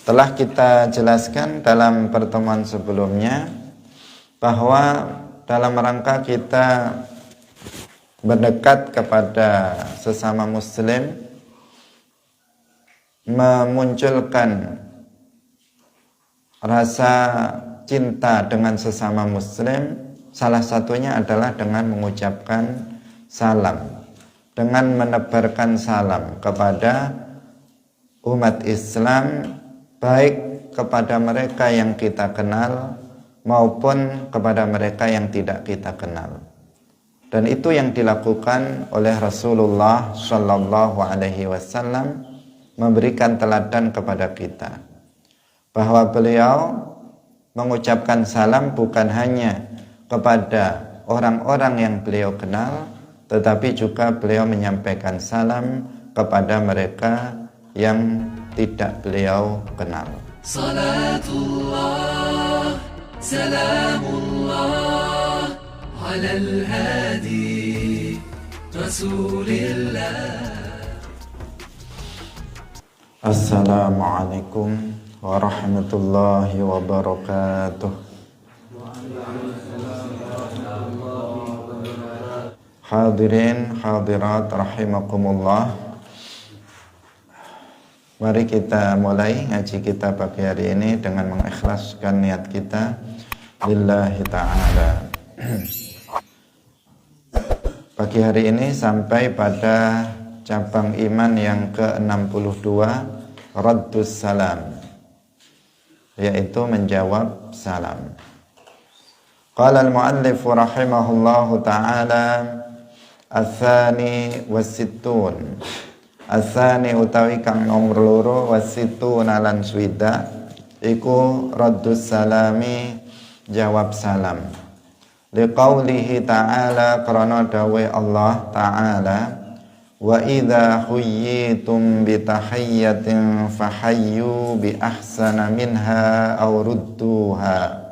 Telah kita jelaskan dalam pertemuan sebelumnya bahwa dalam rangka kita berdekat kepada sesama muslim, memunculkan rasa cinta dengan sesama muslim, salah satunya adalah dengan mengucapkan salam, dengan menebarkan salam kepada umat Islam, baik kepada mereka yang kita kenal maupun kepada mereka yang tidak kita kenal. Dan itu yang dilakukan oleh Rasulullah Shallallahu Alaihi Wasallam, memberikan teladan kepada kita bahwa beliau mengucapkan salam bukan hanya kepada orang-orang yang beliau kenal, tetapi juga beliau menyampaikan salam kepada mereka yang tidak beliau kenal. Salatullah, salamullah alal hadi Rasulillah. Assalamualaikum warahmatullahi wabarakatuh. Hadirin hadirat rahimakumullah. Mari kita mulai ngaji kita pagi hari ini dengan mengikhlaskan niat kita lillahi ta'ala. Pagi hari ini sampai pada cabang iman yang ke-62, Raddus Salam, yaitu menjawab salam. Qala al-muallif rahimahullahu ta'ala Athani wasittun. Athani utawi kang nomor loro, wasittun lan swida, iku raddus salami, jawab salam. Liqaulihi ta'ala, karana dawe Allah ta'ala, wa idza khuyyitum bi tahiyyatin fahayyu bi ahsana minha aw rudduha.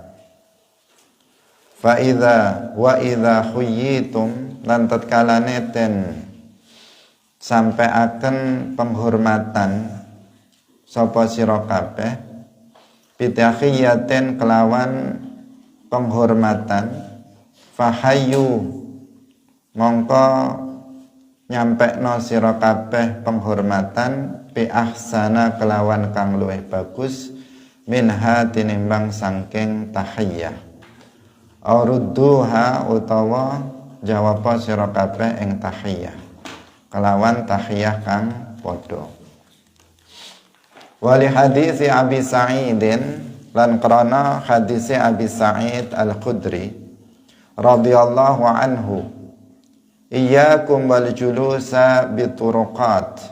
Fa idza wa idza khuyyitum, lan tatkala neten sampaiaken penghormatan sapa sira kabeh, bi tahiyyatin kelawan penghormatan, fahayyu mongko nyampekno sira kabeh penghormatan, bi ahsana kelawan kang luwih bagus, minha tinimbang sangking tahiyyah, aurudduha utawa jawab sira kabeh ing tahiyyah kelawan tahiyyah kang padha. Wali hadisi Abi Sa'idin, lan krana hadisi Abi Sa'id Al-Khudri radhiyallahu anhu, iyyakum wal julusa bituruqat.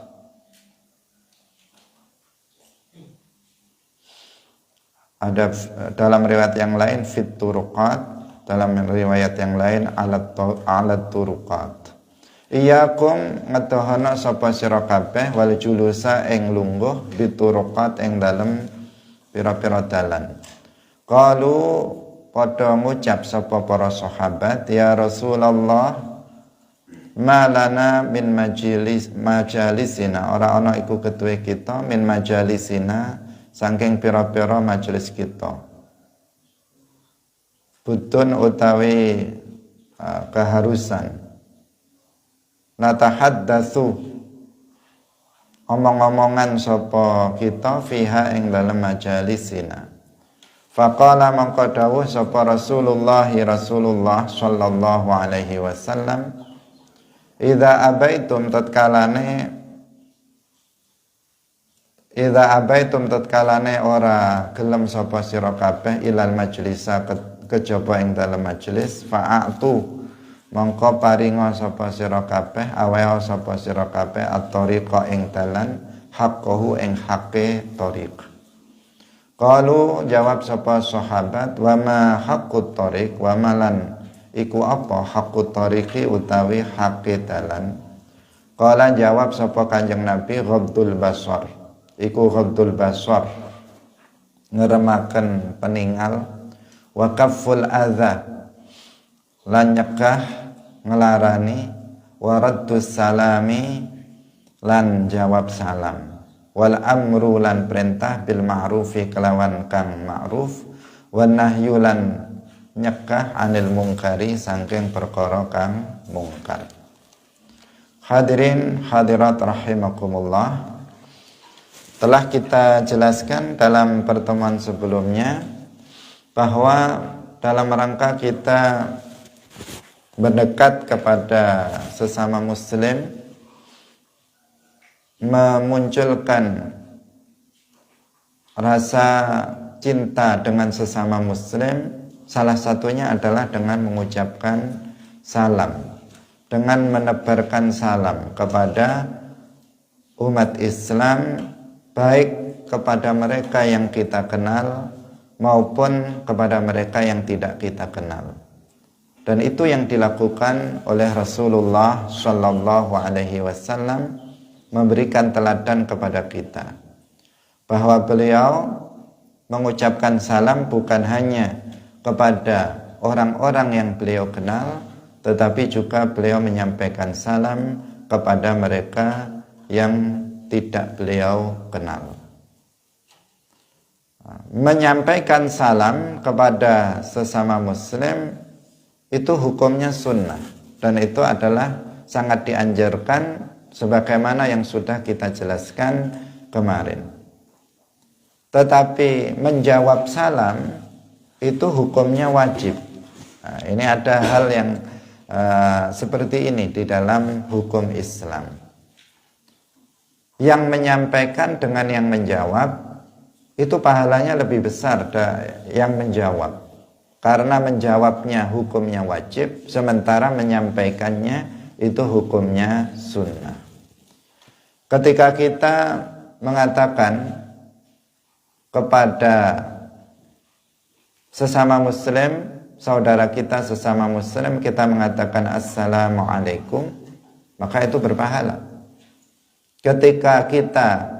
Ada dalam riwayat yang lain fit turuqat, dalam riwayat yang lain alat turuqat. Iyyakum ngetohana sapa sira kabeh wal julusa ing lungguh bituruqat ing dalem pira-pira dalan. Qalu padha ngucap sapa para sahabat, ya Rasulullah, malana min majalisina, ora ana iku ketuwe kita, min majalisina saking pira-pira majelis kita, butun utawi keharusan, natahaddatsu omong-omongan sapa kita, fiha ing dalem majalisina. Faqala mangko dawuh sapa Rasulullah sallallahu alaihi wasallam, idza abaitum tatkalane ora gelem sapa sira kabeh ilal majlisa kejaba ing dalem majelis, fa'atu mongko paringa sapa sira kabeh, aweha sapa sira kabeh at-tariqa ing dalan, haqqahu ing haqqe tariq. Qalu jawab sapa sahabat, wa ma haqqut tariq, wa malan iku apa haqqut tariqi utawi haqqe dalan. Qala jawab sapa Kanjeng Nabi, ghabdul basar, iku ghabdul basar ngeremaken peningal, wa kafful adza lan nyegah ngelarani, wa raddus salami lan jawab salam. wal amru lan perintah bil ma'rufi kelawan kang ma'ruf, wan nahyu lan nyegah anil mungkari saking perkara kang mungkar. Hadirin hadirat rahimakumullah, telah kita jelaskan dalam pertemuan sebelumnya bahwa dalam rangka kita berdekat kepada sesama muslim, memunculkan rasa cinta dengan sesama muslim, salah satunya adalah dengan mengucapkan salam, dengan menebarkan salam kepada umat Islam, baik kepada mereka yang kita kenal maupun kepada mereka yang tidak kita kenal. Dan itu yang dilakukan oleh Rasulullah Shallallahu Alaihi Wasallam, memberikan teladan kepada kita bahwa beliau mengucapkan salam bukan hanya kepada orang-orang yang beliau kenal, tetapi juga beliau menyampaikan salam kepada mereka yang tidak beliau kenal. Menyampaikan salam kepada sesama muslim itu hukumnya sunnah, dan itu adalah sangat dianjurkan sebagaimana yang sudah kita jelaskan kemarin. Tetapi menjawab salam itu hukumnya wajib. Nah, ini ada hal yang seperti ini di dalam hukum Islam. Yang menyampaikan dengan yang menjawab itu pahalanya lebih besar dari yang menjawab, karena menjawabnya hukumnya wajib, sementara menyampaikannya itu hukumnya sunnah. Ketika kita mengatakan kepada sesama muslim, saudara kita sesama muslim, kita mengatakan assalamualaikum, maka itu berpahala. Ketika kita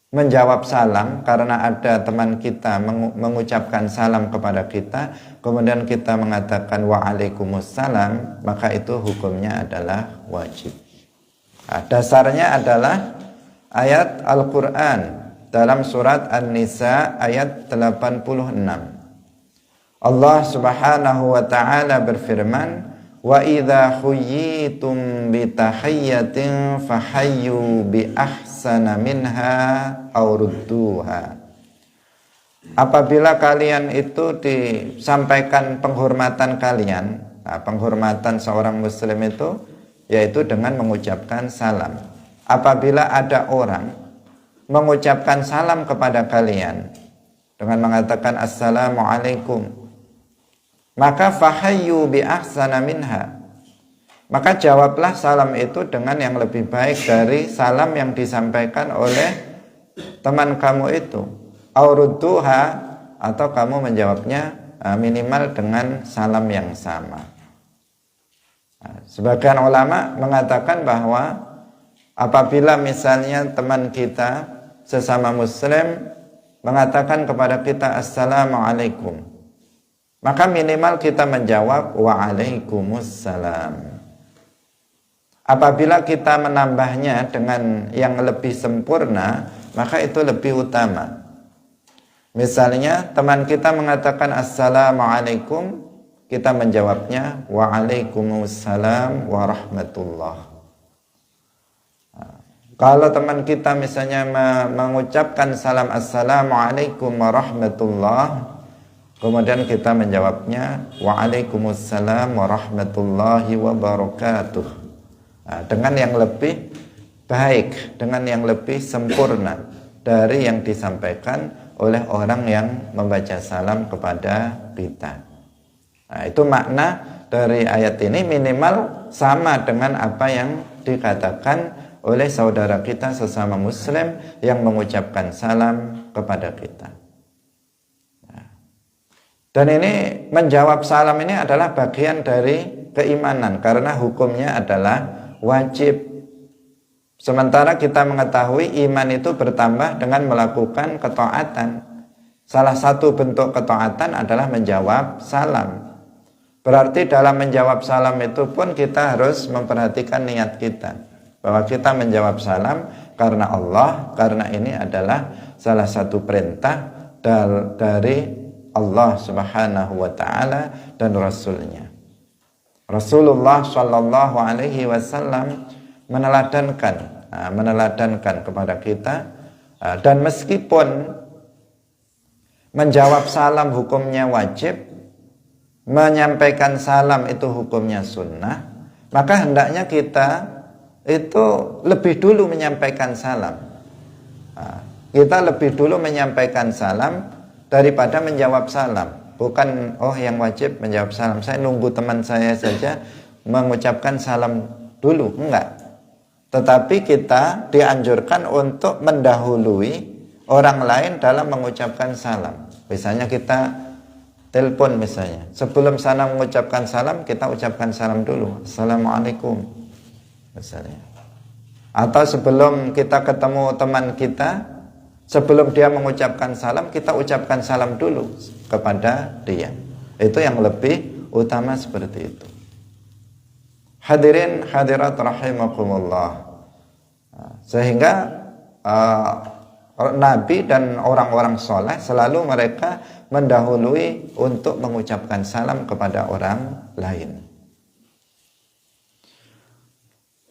menjawab salam karena ada teman kita mengucapkan salam kepada kita, kemudian kita mengatakan waalaikumsalam, maka itu hukumnya adalah wajib. Nah, dasarnya adalah ayat Al-Quran dalam surat An-Nisa ayat 86. Allah Subhanahu wa ta'ala berfirman, wa idza khuyyitum bi tahiyyatin fahayyu bi ahsana minha aw rudduha. Apabila kalian itu disampaikan penghormatan kalian, nah, penghormatan seorang muslim itu yaitu dengan mengucapkan salam. Apabila ada orang mengucapkan salam kepada kalian dengan mengatakan assalamualaikum, maka fahayyu bi ahsana minha, maka jawablah salam itu dengan yang lebih baik dari salam yang disampaikan oleh teman kamu itu, aurudduha, atau kamu menjawabnya minimal dengan salam yang sama. Sebagian ulama mengatakan bahwa apabila misalnya teman kita sesama muslim mengatakan kepada kita assalamualaikum, maka minimal kita menjawab waalaikumsalam. Apabila kita menambahnya dengan yang lebih sempurna, maka itu lebih utama. Misalnya teman kita mengatakan assalamualaikum, kita menjawabnya waalaikumsalam warahmatullah. Kalau teman kita misalnya mengucapkan salam assalamualaikum warahmatullah, kemudian kita menjawabnya waalaikumsalam warahmatullahi wabarakatuh. Nah, dengan yang lebih baik, dengan yang lebih sempurna dari yang disampaikan oleh orang yang membaca salam kepada kita. Nah, itu makna dari ayat ini, minimal sama dengan apa yang dikatakan oleh saudara kita sesama muslim yang mengucapkan salam kepada kita. Dan ini menjawab salam ini adalah bagian dari keimanan, karena hukumnya adalah wajib. Sementara kita mengetahui iman itu bertambah dengan melakukan ketaatan. Salah satu bentuk ketaatan adalah menjawab salam. Berarti dalam menjawab salam itu pun kita harus memperhatikan niat kita, bahwa kita menjawab salam karena Allah, karena ini adalah salah satu perintah dari Allah Subhanahu wa taala dan Rasulnya. Rasulullah Shallallahu alaihi wasallam meneladankan kepada kita, dan meskipun menjawab salam hukumnya wajib, menyampaikan salam itu hukumnya sunnah, maka hendaknya kita itu lebih dulu menyampaikan salam. Kita lebih dulu menyampaikan salam daripada menjawab salam. Bukan, yang wajib menjawab salam, saya nunggu teman saya saja mengucapkan salam dulu, enggak. Tetapi kita dianjurkan untuk mendahului orang lain dalam mengucapkan salam. Misalnya kita telepon misalnya, sebelum sana mengucapkan salam, kita ucapkan salam dulu, Assalamualaikum misalnya. Atau sebelum kita ketemu teman kita, sebelum dia mengucapkan salam, kita ucapkan salam dulu kepada dia. Itu yang lebih utama seperti itu. Hadirin hadirat rahimakumullah. Sehingga Nabi dan orang-orang soleh selalu mereka mendahului untuk mengucapkan salam kepada orang lain.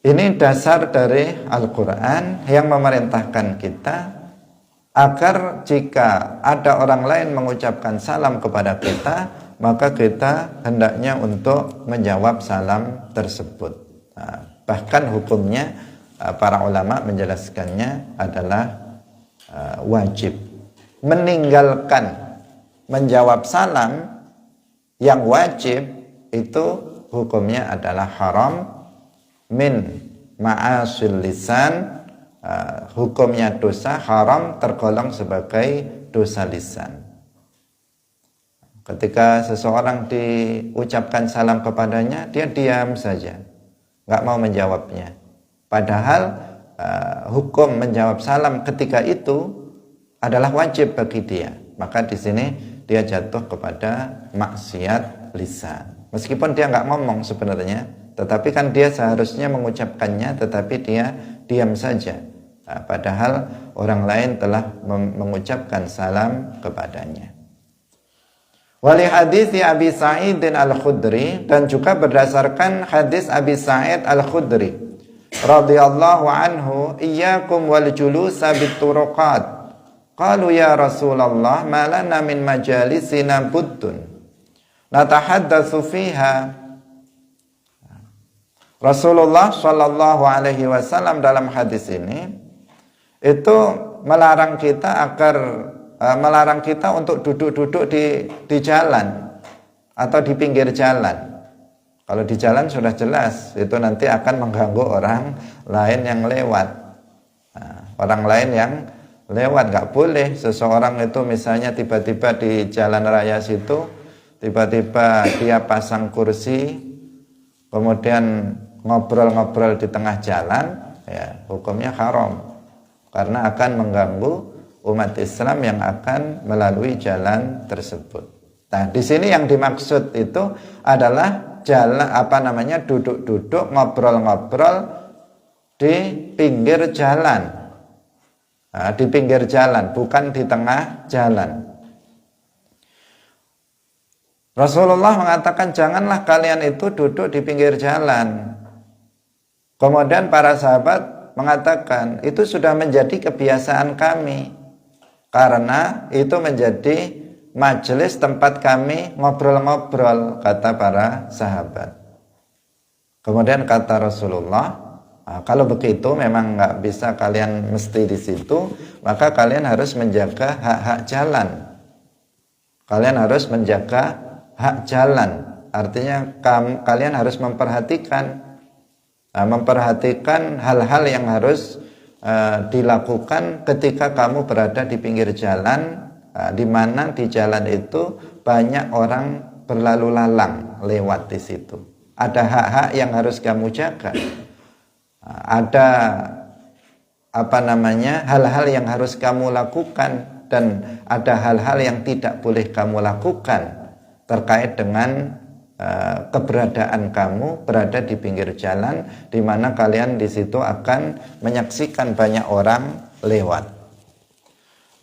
Ini dasar dari Al-Quran yang memerintahkan kita agar jika ada orang lain mengucapkan salam kepada kita, maka kita hendaknya untuk menjawab salam tersebut. Bahkan hukumnya para ulama menjelaskannya adalah wajib. Meninggalkan menjawab salam yang wajib itu hukumnya adalah haram, min ma'asil lisan, hukumnya dosa, haram, tergolong sebagai dosa lisan. Ketika seseorang diucapkan salam kepadanya, dia diam saja, nggak mau menjawabnya. Padahal hukum menjawab salam ketika itu adalah wajib bagi dia. Maka di sini dia jatuh kepada maksiat lisan. Meskipun dia nggak ngomong sebenarnya, tetapi kan dia seharusnya mengucapkannya, tetapi dia diam saja. Padahal orang lain telah mengucapkan salam kepadanya. Wali hadis Abi Sa'id Al-Khudri, dan juga berdasarkan hadis Abi Sa'id Al-Khudri radhiyallahu anhu, iyyakum wal julusa bit turuqat. Qalu ya Rasulullah, ma lana min majalisina buddun natahaddatsu fiha. Rasulullah Shallallahu alaihi wasallam dalam hadis ini itu melarang kita untuk duduk-duduk di jalan atau di pinggir jalan. Kalau di jalan sudah jelas itu nanti akan mengganggu orang lain yang lewat. Orang lain yang lewat nggak boleh. Seseorang itu misalnya tiba-tiba di jalan raya situ, tiba-tiba dia pasang kursi, kemudian ngobrol-ngobrol di tengah jalan, ya hukumnya haram. Karena akan mengganggu umat Islam yang akan melalui jalan tersebut. Nah, di sini yang dimaksud itu adalah jalan duduk-duduk, ngobrol-ngobrol di pinggir jalan. Nah, di pinggir jalan, bukan di tengah jalan. Rasulullah mengatakan janganlah kalian itu duduk di pinggir jalan. Kemudian para sahabat mengatakan itu sudah menjadi kebiasaan kami, karena itu menjadi majelis tempat kami ngobrol-ngobrol, kata para sahabat. Kemudian kata Rasulullah, kalau begitu memang nggak bisa kalian mesti di situ, maka kalian harus menjaga hak-hak jalan. Kalian harus menjaga hak jalan. Artinya kalian harus memperhatikan hal-hal yang harus dilakukan ketika kamu berada di pinggir jalan, di mana di jalan itu banyak orang berlalu lalang lewat di situ. Ada hak-hak yang harus kamu jaga. Ada hal-hal yang harus kamu lakukan, dan ada hal-hal yang tidak boleh kamu lakukan terkait dengan keberadaan kamu berada di pinggir jalan, di mana kalian di situ akan menyaksikan banyak orang lewat.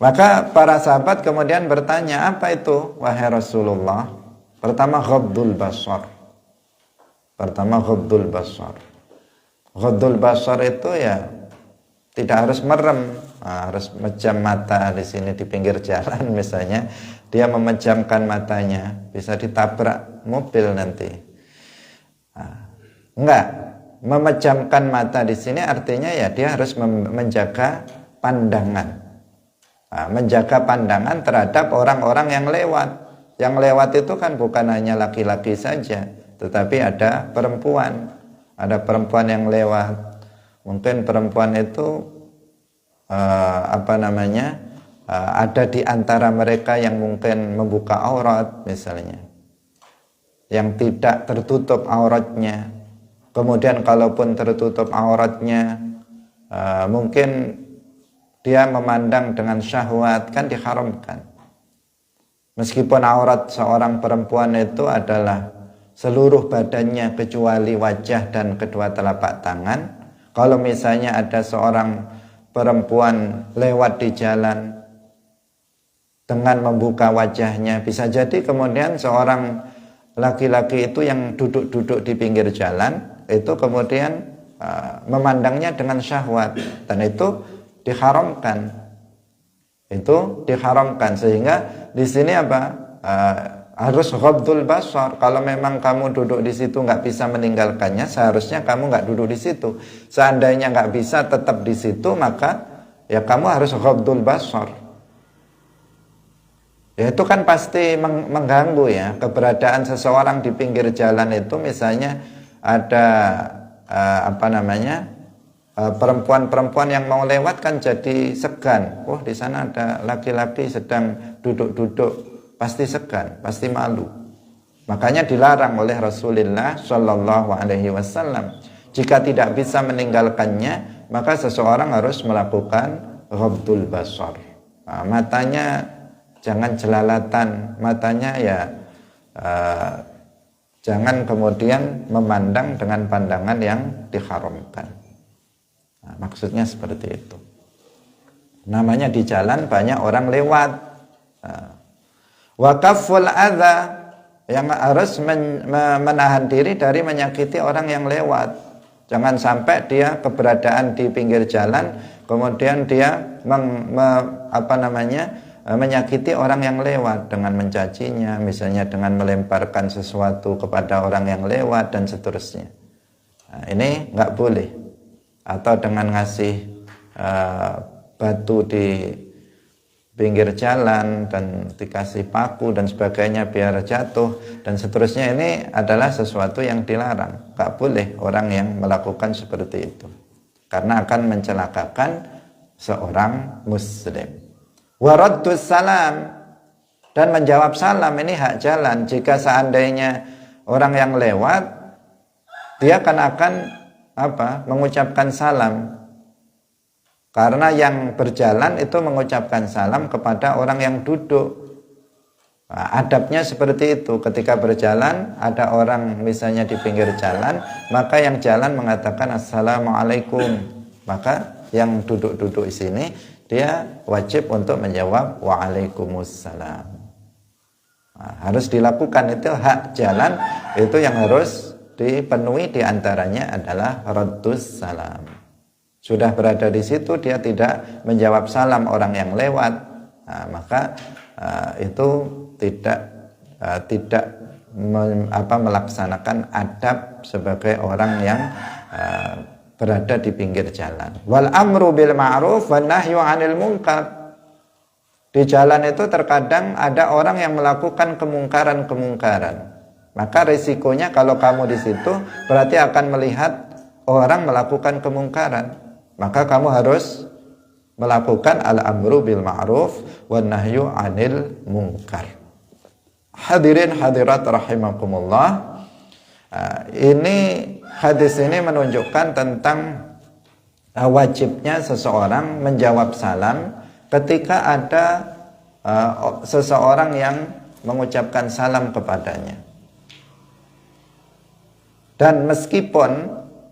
Maka para sahabat kemudian bertanya, apa itu wahai Rasulullah? Pertama ghaddul basar. Ghaddul basar itu ya tidak harus merem, harus mejam mata di sini di pinggir jalan misalnya. Dia memejamkan matanya, bisa ditabrak mobil nanti. Enggak, memejamkan mata di sini artinya ya dia harus menjaga pandangan. Menjaga pandangan terhadap orang-orang yang lewat. Yang lewat itu kan bukan hanya laki-laki saja, tetapi ada perempuan. Ada perempuan yang lewat. Mungkin perempuan itu ada di antara mereka yang mungkin membuka aurat misalnya, yang tidak tertutup auratnya. Kemudian kalaupun tertutup auratnya, mungkin dia memandang dengan syahwat, kan diharamkan. Meskipun aurat seorang perempuan itu adalah seluruh badannya kecuali wajah dan kedua telapak tangan. Kalau misalnya ada seorang perempuan lewat di jalan dengan membuka wajahnya, bisa jadi kemudian seorang laki-laki itu yang duduk-duduk di pinggir jalan itu kemudian memandangnya dengan syahwat, dan itu diharamkan. Sehingga di sini harus ghaddul basar. Kalau memang kamu duduk di situ nggak bisa meninggalkannya, seharusnya kamu nggak duduk di situ. Seandainya nggak bisa tetap di situ, maka ya kamu harus ghaddul basar. Ya itu kan pasti mengganggu ya, keberadaan seseorang di pinggir jalan itu. Misalnya ada perempuan-perempuan yang mau lewat kan jadi segan. Wah, di sana ada laki-laki sedang duduk-duduk, pasti segan, pasti malu. Makanya dilarang oleh Rasulullah Shallallahu Alaihi Wasallam. Jika tidak bisa meninggalkannya, maka seseorang harus melakukan ghaddul basar. Matanya jangan jelalatan, matanya ya jangan kemudian memandang dengan pandangan yang diharamkan. Maksudnya seperti itu. Namanya di jalan banyak orang lewat. Wa kafful adza, yang harus menahan diri dari menyakiti orang yang lewat. Jangan sampai dia keberadaan di pinggir jalan kemudian dia menyakiti orang yang lewat dengan mencacinya, misalnya dengan melemparkan sesuatu kepada orang yang lewat dan seterusnya. Ini nggak boleh. Atau dengan ngasih batu di pinggir jalan dan dikasih paku dan sebagainya biar jatuh dan seterusnya. Ini adalah sesuatu yang dilarang. Nggak boleh orang yang melakukan seperti itu, karena akan mencelakakan seorang muslim. Waraddus salam, dan menjawab salam, ini hak jalan. Jika seandainya orang yang lewat, dia akan mengucapkan salam. Karena yang berjalan itu mengucapkan salam kepada orang yang duduk. Adabnya seperti itu. Ketika berjalan ada orang misalnya di pinggir jalan, maka yang jalan mengatakan assalamualaikum. Maka yang duduk-duduk di sini dia wajib untuk menjawab waalaikumsalam. Harus dilakukan, itu hak jalan, itu yang harus dipenuhi. Diantaranya adalah raddus salam. Sudah berada di situ dia tidak menjawab salam orang yang lewat, maka itu tidak melaksanakan adab sebagai orang yang berada di pinggir jalan. Wal amru bil ma'ruf wan nahyu 'anil munkar. Di jalan itu terkadang ada orang yang melakukan kemungkaran-kemungkaran. Maka risikonya kalau kamu di situ berarti akan melihat orang melakukan kemungkaran. Maka kamu harus melakukan al-amru bil ma'ruf wan nahyu 'anil munkar. Hadirin hadirat rahimakumullah. Ini hadis ini menunjukkan tentang wajibnya seseorang menjawab salam ketika ada seseorang yang mengucapkan salam kepadanya. Dan meskipun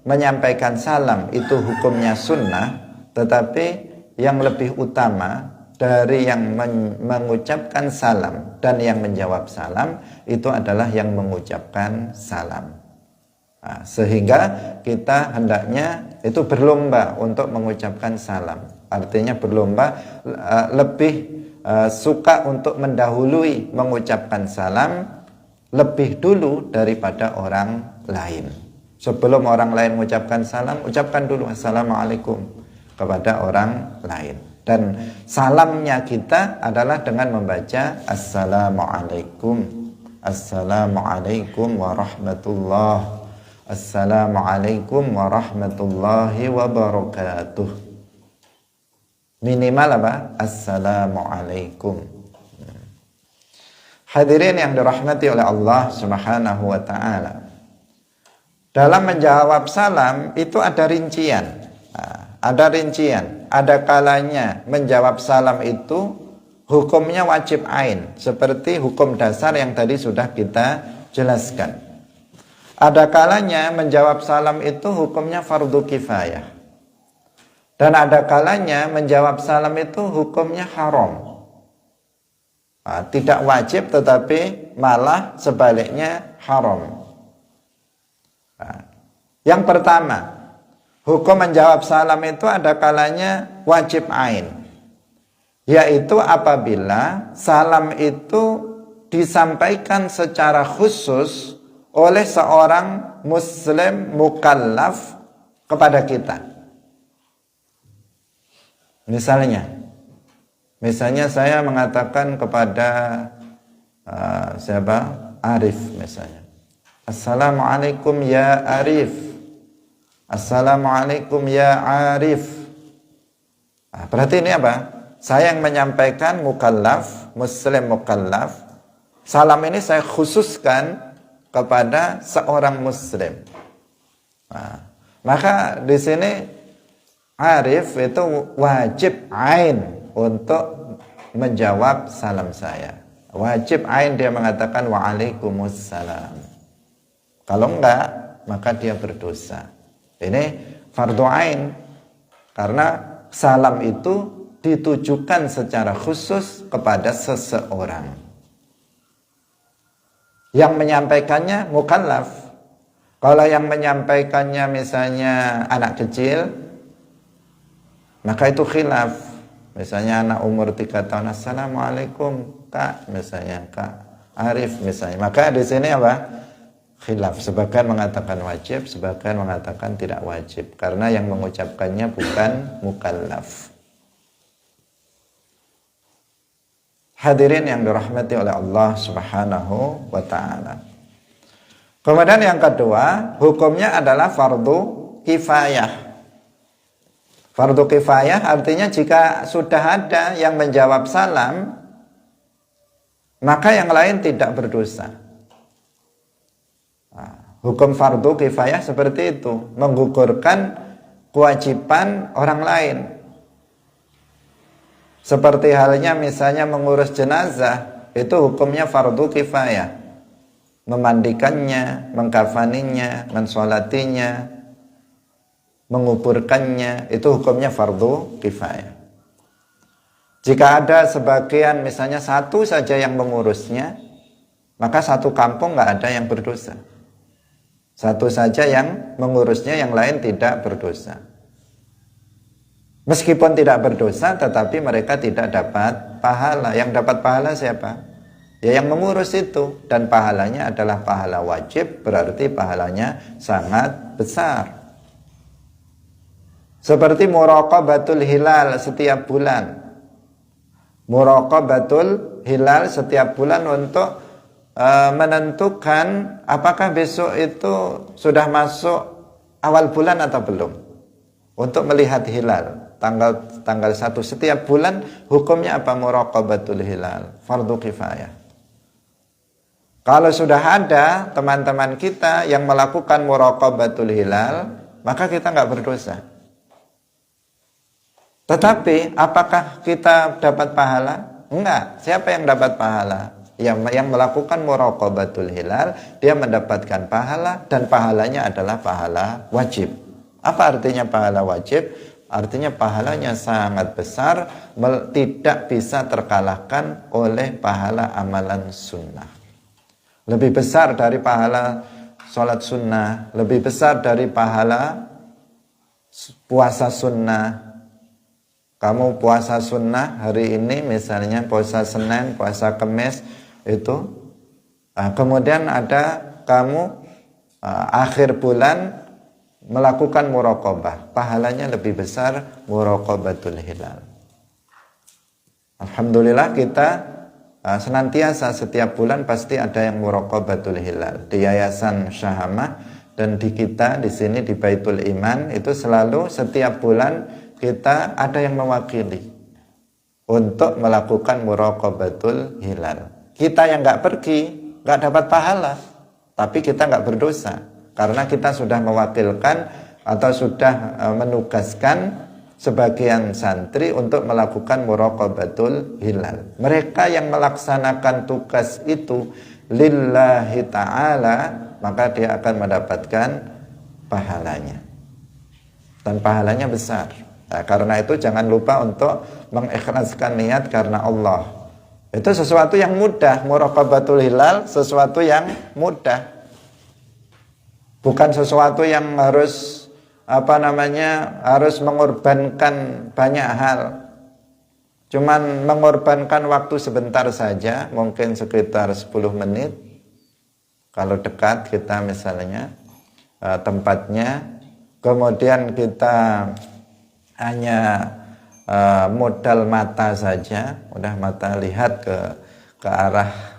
menyampaikan salam itu hukumnya sunnah, tetapi yang lebih utama dari yang mengucapkan salam dan yang menjawab salam itu adalah yang mengucapkan salam. Nah, sehingga kita hendaknya itu berlomba untuk mengucapkan salam. Artinya berlomba, lebih suka untuk mendahului mengucapkan salam lebih dulu daripada orang lain. Sebelum orang lain mengucapkan salam, ucapkan dulu assalamualaikum kepada orang lain. Dan salamnya kita adalah dengan membaca assalamualaikum, assalamualaikum warahmatullahi, assalamualaikum warahmatullahi wabarakatuh. Minimal apa? Assalamualaikum. Hadirin yang dirahmati oleh Allah Subhanahu wa ta'ala, dalam menjawab salam itu ada rincian. Ada rincian. Ada kalanya menjawab salam itu hukumnya wajib ain, seperti hukum dasar yang tadi sudah kita jelaskan. Ada kalanya menjawab salam itu hukumnya fardu kifayah. Dan ada kalanya menjawab salam itu hukumnya haram. Tidak wajib tetapi malah sebaliknya haram. Yang pertama, hukum menjawab salam itu ada kalanya wajib ain, yaitu apabila salam itu disampaikan secara khusus oleh seorang muslim mukallaf kepada kita. Misalnya saya mengatakan kepada siapa? Arif misalnya. Assalamualaikum ya Arif. Assalamualaikum ya Arif. Berarti ini apa? Saya yang menyampaikan mukallaf, muslim mukallaf. Salam ini saya khususkan kepada seorang muslim. Maka di sini Arif itu wajib ain untuk menjawab salam saya. Wajib ain dia mengatakan waalaikumsalam. Kalau enggak, maka dia berdosa. Ini fardu ain, karena salam itu ditujukan secara khusus kepada seseorang. Yang menyampaikannya mukallaf. Kalau yang menyampaikannya misalnya anak kecil, maka itu khilaf. Misalnya anak umur 3 tahun, assalamualaikum kak, misalnya kak Arif misalnya. Maka di sini apa? Khilaf. Sebagian mengatakan wajib, sebagian mengatakan tidak wajib, karena yang mengucapkannya bukan mukallaf. Hadirin yang dirahmati oleh Allah Subhanahu wa ta'ala. Kemudian yang kedua, hukumnya adalah fardu kifayah. Fardu kifayah artinya jika sudah ada yang menjawab salam, maka yang lain tidak berdosa. Hukum fardu kifayah seperti itu, menggugurkan kewajiban orang lain. Seperti halnya misalnya mengurus jenazah, itu hukumnya fardu kifayah. Memandikannya, mengkafaninya, mensolatinya, menguburkannya, itu hukumnya fardu kifayah. Jika ada sebagian misalnya satu saja yang mengurusnya, maka satu kampung nggak ada yang berdosa. Satu saja yang mengurusnya, yang lain tidak berdosa. Meskipun tidak berdosa, tetapi mereka tidak dapat pahala. Yang dapat pahala siapa? Ya yang mengurus itu. Dan pahalanya adalah pahala wajib, berarti pahalanya sangat besar. Seperti muraqabatul hilal setiap bulan. Muraqabatul hilal setiap bulan untuk menentukan apakah besok itu sudah masuk awal bulan atau belum. Untuk melihat hilal tanggal 1 setiap bulan, hukumnya apa? Muraqabatul hilal, fardu kifayah. Kalau sudah ada teman-teman kita yang melakukan muraqabatul hilal, maka kita nggak berdosa. Tetapi apakah kita dapat pahala? Enggak. Siapa yang dapat pahala? yang melakukan muraqabatul hilal, dia mendapatkan pahala, dan pahalanya adalah pahala wajib. Apa artinya pahala wajib? Artinya pahalanya sangat besar, tidak bisa terkalahkan oleh pahala amalan sunnah. Lebih besar dari pahala sholat sunnah, lebih besar dari pahala puasa sunnah. Kamu puasa sunnah hari ini, misalnya puasa Senin, puasa Kamis itu, kemudian ada kamu akhir bulan melakukan muraqabah, pahalanya lebih besar muraqabatul hilal. Alhamdulillah kita senantiasa setiap bulan pasti ada yang muraqabatul hilal di Yayasan Syahamah, dan di kita di sini di Baitul Iman itu selalu setiap bulan kita ada yang mewakili untuk melakukan muraqabatul hilal. Kita yang nggak pergi nggak dapat pahala, tapi kita nggak berdosa karena kita sudah mewakilkan atau sudah menugaskan sebagian santri untuk melakukan muraqabatul hilal. Mereka yang melaksanakan tugas itu lillahi ta'ala, maka dia akan mendapatkan pahalanya, dan pahalanya besar. Nah, karena itu jangan lupa untuk mengikhlaskan niat karena Allah. Itu sesuatu yang mudah, muraqabatul hilal sesuatu yang mudah. Bukan sesuatu yang harus harus mengorbankan banyak hal. Cuman mengorbankan waktu sebentar saja, mungkin sekitar 10 menit. Kalau dekat kita misalnya tempatnya, kemudian kita hanya modal mata saja, udah mata lihat ke arah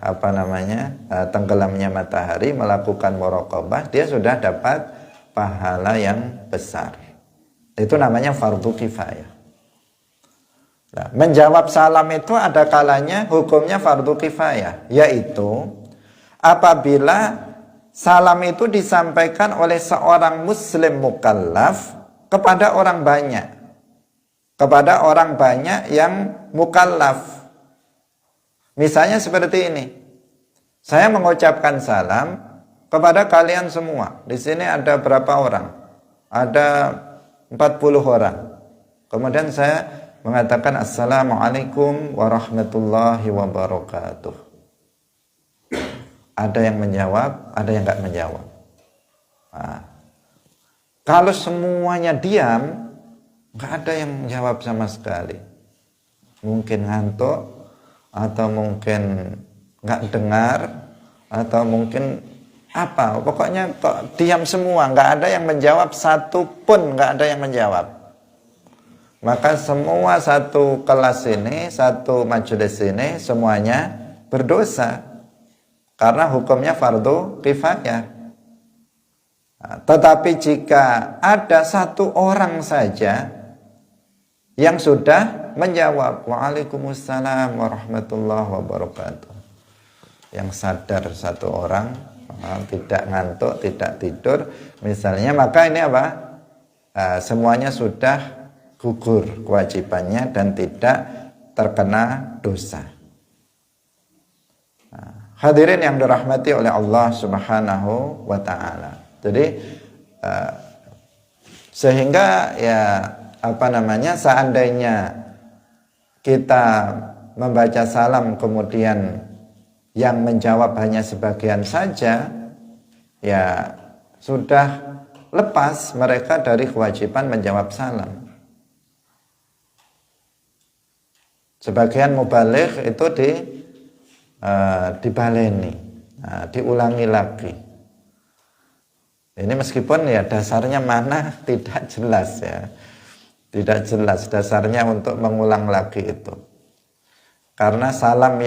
tenggelamnya matahari, melakukan muraqabah, dia sudah dapat pahala yang besar. Itu namanya fardu kifayah. Nah, menjawab salam itu ada kalanya hukumnya fardu kifayah, yaitu apabila salam itu disampaikan oleh seorang muslim mukallaf kepada orang banyak, kepada orang banyak yang mukallaf. Misalnya seperti ini, saya mengucapkan salam kepada kalian semua. Di sini ada berapa orang? Ada 40 orang. Kemudian saya mengatakan assalamualaikum warahmatullahi wabarakatuh. Ada yang menjawab, ada yang nggak menjawab. Nah, kalau semuanya diam, nggak ada yang menjawab sama sekali. Mungkin ngantuk, atau mungkin nggak dengar, atau mungkin apa, pokoknya kok diam semua, nggak ada yang menjawab, satu pun nggak ada yang menjawab. Maka semua satu kelas ini, satu majelis ini, semuanya berdosa, karena hukumnya fardu kifayah. Nah, tetapi jika ada satu orang saja yang sudah menjawab waalaikumsalam warahmatullahi wabarakatuh, yang sadar satu orang, tidak ngantuk, tidak tidur misalnya, maka ini apa? Semuanya sudah gugur kewajibannya dan tidak terkena dosa. Hadirin yang dirahmati oleh Allah Subhanahu wa taala. Jadi sehingga seandainya kita membaca salam kemudian yang menjawab hanya sebagian saja, ya sudah lepas mereka dari kewajiban menjawab salam. Sebagian mubaligh itu dibaleni, diulangi lagi. Ini meskipun ya dasarnya mana tidak jelas ya. Tidak jelas dasarnya untuk mengulang lagi itu. Karena salam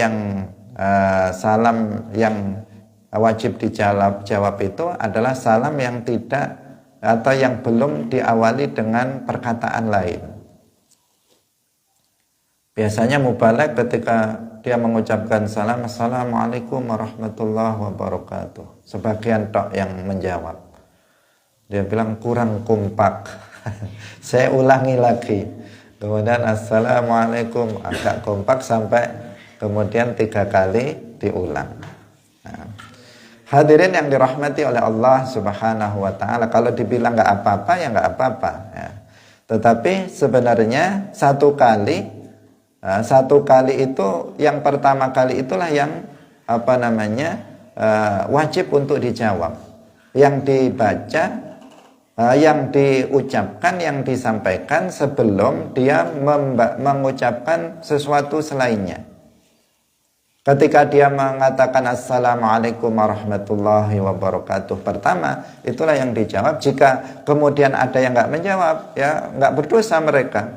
yang wajib dijawab itu adalah salam yang tidak atau yang belum diawali dengan perkataan lain. Biasanya mubaligh ketika dia mengucapkan salam, assalamualaikum warahmatullahi wabarakatuh, sebagian tok yang menjawab. Dia bilang kurang kompak. Saya ulangi lagi. Kemudian assalamualaikum, agak kompak sampai kemudian 3 kali diulang. Nah, hadirin yang dirahmati oleh Allah Subhanahu wa taala, kalau dibilang nggak apa-apa ya nggak apa-apa ya. Tetapi sebenarnya satu kali itu, yang pertama kali itulah yang wajib untuk dijawab. Yang dibaca, yang diucapkan, yang disampaikan sebelum dia mengucapkan sesuatu selainnya. Ketika dia mengatakan Assalamualaikum warahmatullahi wabarakatuh pertama, itulah yang dijawab. Jika kemudian ada yang nggak menjawab, ya nggak berdosa mereka.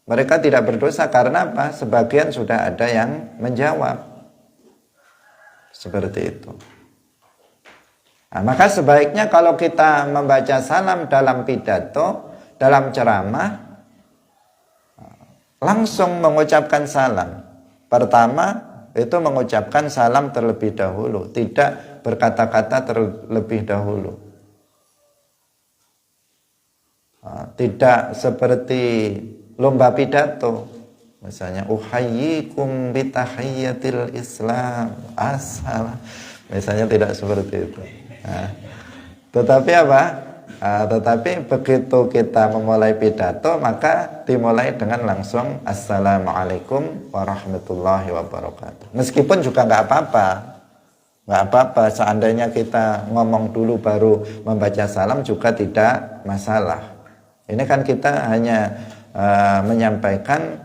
Mereka tidak berdosa karena apa? Sebagian sudah ada yang menjawab. Seperti itu. Nah, maka sebaiknya kalau kita membaca salam dalam pidato, dalam ceramah, langsung mengucapkan salam. Pertama, itu mengucapkan salam terlebih dahulu, tidak berkata-kata terlebih dahulu. Tidak seperti lomba pidato, misalnya uhayyikum bitahiyyatil Islam, assalam, misalnya tidak seperti itu. Tetapi apa? Tetapi begitu kita memulai pidato, maka dimulai dengan langsung Assalamualaikum warahmatullahi wabarakatuh. Meskipun juga nggak apa-apa, seandainya kita ngomong dulu baru membaca salam juga tidak masalah. Ini kan kita hanya menyampaikan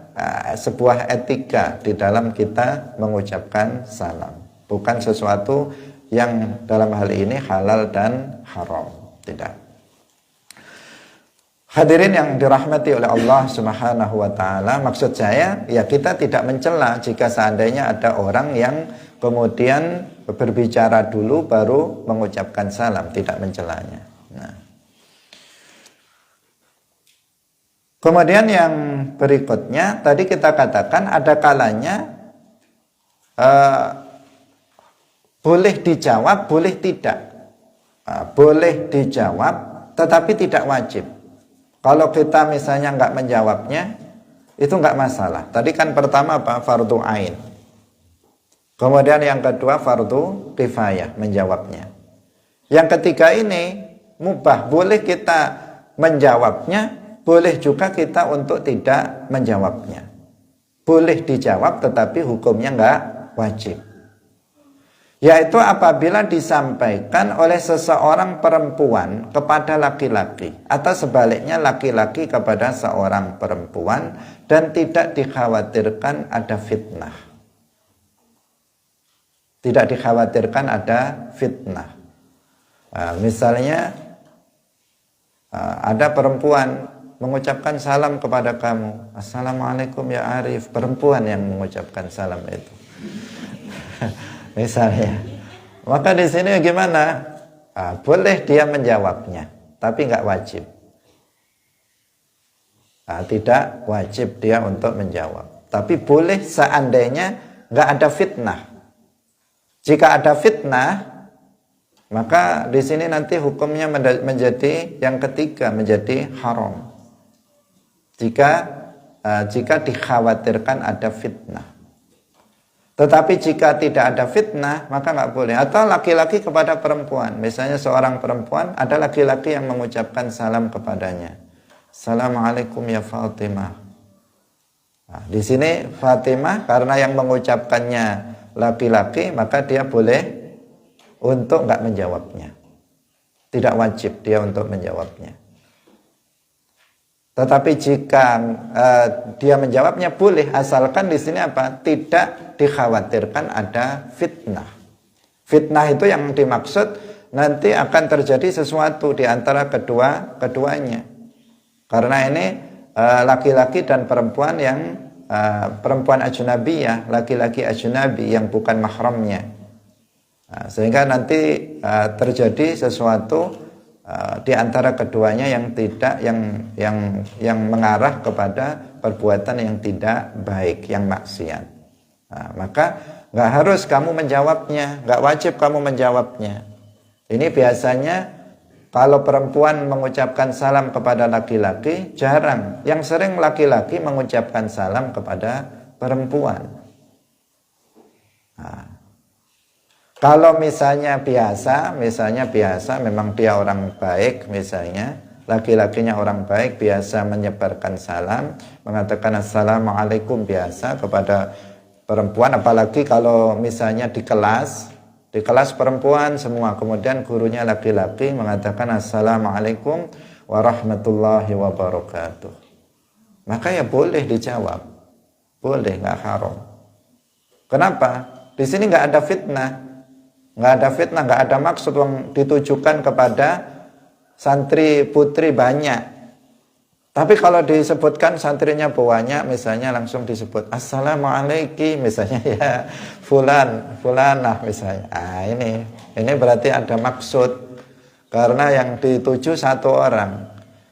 sebuah etika di dalam kita mengucapkan salam, bukan sesuatu yang dalam hal ini halal dan haram, tidak. Hadirin yang dirahmati oleh Allah Subhanahu wa taala, maksud saya ya kita tidak mencela jika seandainya ada orang yang kemudian berbicara dulu baru mengucapkan salam, tidak mencelanya. Nah. Kemudian yang berikutnya tadi kita katakan ada kalanya boleh dijawab, boleh tidak. Boleh dijawab tetapi tidak wajib. Kalau kita misalnya nggak menjawabnya, itu nggak masalah. Tadi kan pertama apa? Fardu ain. Kemudian yang kedua fardu kifayah, menjawabnya. Yang ketiga ini mubah, boleh kita menjawabnya, boleh juga kita untuk tidak menjawabnya. Boleh dijawab tetapi hukumnya nggak wajib. Yaitu apabila disampaikan oleh seseorang perempuan kepada laki-laki, atau sebaliknya laki-laki kepada seorang perempuan, dan tidak dikhawatirkan ada fitnah. Tidak dikhawatirkan ada fitnah. Misalnya ada perempuan mengucapkan salam kepada kamu, Assalamualaikum ya Arif. Perempuan yang mengucapkan salam itu. Misalnya, maka di sini gimana? Boleh dia menjawabnya, tapi nggak wajib. Tidak wajib dia untuk menjawab, tapi boleh seandainya nggak ada fitnah. Jika ada fitnah, maka di sini nanti hukumnya menjadi yang ketiga, menjadi haram. Jika dikhawatirkan ada fitnah. Tetapi jika tidak ada fitnah, maka nggak boleh. Atau laki-laki kepada perempuan. Misalnya seorang perempuan, ada laki-laki yang mengucapkan salam kepadanya. Assalamualaikum ya Fatimah. Nah, di sini Fatimah, karena yang mengucapkannya laki-laki, maka dia boleh untuk nggak menjawabnya. Tidak wajib dia untuk menjawabnya. Tetapi jika dia menjawabnya boleh, asalkan di sini apa? Tidak dikhawatirkan ada fitnah. Fitnah itu yang dimaksud nanti akan terjadi sesuatu di antara keduanya. Karena ini laki-laki dan perempuan yang perempuan ajnabiyah, laki-laki ajnabi yang bukan mahramnya. Sehingga nanti terjadi sesuatu di antara keduanya yang tidak yang mengarah kepada perbuatan yang tidak baik, yang maksiat. Maka nggak harus kamu menjawabnya, nggak wajib kamu menjawabnya. Ini biasanya kalau perempuan mengucapkan salam kepada laki-laki jarang. Yang sering laki-laki mengucapkan salam kepada perempuan. Kalau misalnya biasa memang dia orang baik, misalnya laki-lakinya orang baik, biasa menyebarkan salam, mengatakan assalamualaikum biasa kepada perempuan, apalagi kalau misalnya di kelas perempuan semua, kemudian gurunya laki-laki mengatakan assalamualaikum warahmatullahi wabarakatuh, maka ya boleh dijawab, boleh, nggak haram. Kenapa? Di sini nggak ada fitnah, nggak ada maksud yang ditujukan kepada santri putri banyak. Tapi kalau disebutkan santrinya banyak, misalnya langsung disebut assalamualaikum, misalnya ya fulanah misalnya. Ini berarti ada maksud, karena yang dituju satu orang.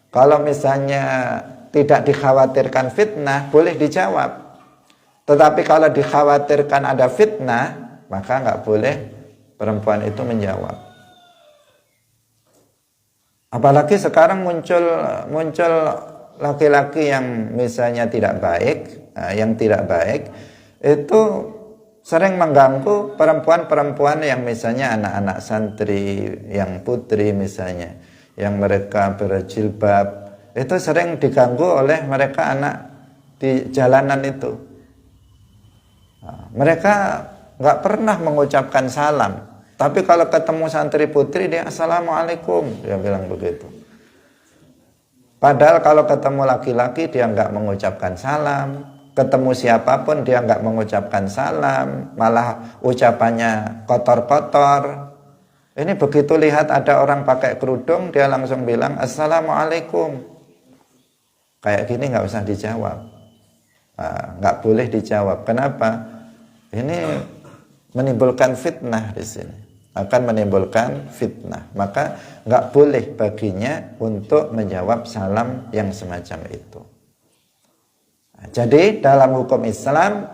Kalau misalnya tidak dikhawatirkan fitnah, boleh dijawab. Tetapi kalau dikhawatirkan ada fitnah, maka nggak boleh perempuan itu menjawab. Apalagi sekarang muncul laki-laki yang misalnya tidak baik, itu sering mengganggu perempuan-perempuan yang misalnya anak-anak santri, yang putri misalnya, yang mereka berjilbab, itu sering diganggu oleh mereka anak di jalanan itu. Mereka nggak pernah mengucapkan salam, tapi kalau ketemu santri putri dia assalamualaikum, dia bilang begitu. Padahal kalau ketemu laki-laki dia nggak mengucapkan salam, ketemu siapapun dia nggak mengucapkan salam, malah ucapannya kotor-kotor. Ini begitu lihat ada orang pakai kerudung, dia langsung bilang assalamualaikum. Kayak gini nggak usah dijawab, nggak boleh dijawab. Kenapa? Ini menimbulkan fitnah di sini, akan menimbulkan fitnah. Maka nggak boleh baginya untuk menjawab salam yang semacam itu. Jadi dalam hukum Islam,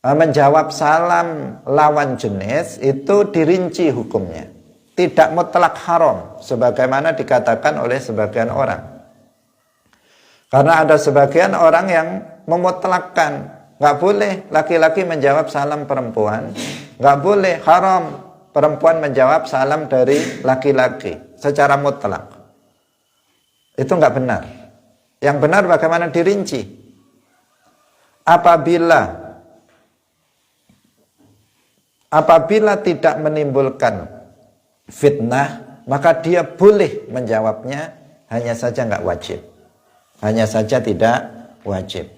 menjawab salam lawan jenis itu dirinci hukumnya, tidak mutlak haram sebagaimana dikatakan oleh sebagian orang. Karena ada sebagian orang yang memutlakkan, nggak boleh laki-laki menjawab salam perempuan, nggak boleh, haram perempuan menjawab salam dari laki-laki secara mutlak. Itu nggak benar. Yang benar bagaimana dirinci. Apabila tidak menimbulkan fitnah, maka dia boleh menjawabnya, hanya saja nggak wajib. Hanya saja tidak wajib.